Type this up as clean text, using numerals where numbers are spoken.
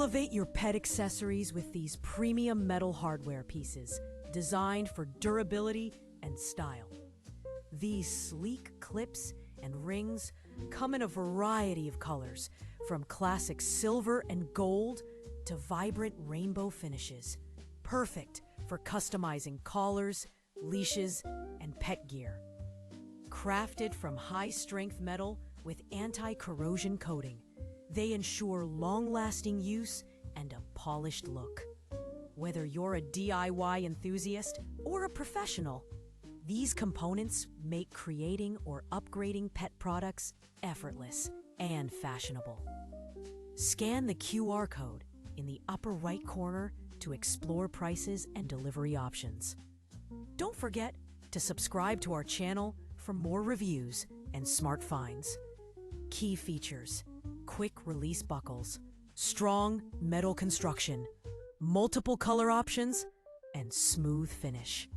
Elevate your pet accessories with these premium metal hardware pieces designed for durability and style. These sleek clips and rings come in a variety of colors, from classic silver and gold to vibrant rainbow finishes, perfect for customizing collars, leashes, and pet gear. Crafted from high-strength metal with anti-corrosion coating, they ensure long-lasting use and a polished look. Whether you're a DIY enthusiast or a professional, these components make creating or upgrading pet products effortless and fashionable. Scan the QR code in the upper right corner to explore prices and delivery options. Don't forget to subscribe to our channel for more reviews and smart finds. Key features: quick release buckles, strong metal construction, multiple color options, and smooth finish.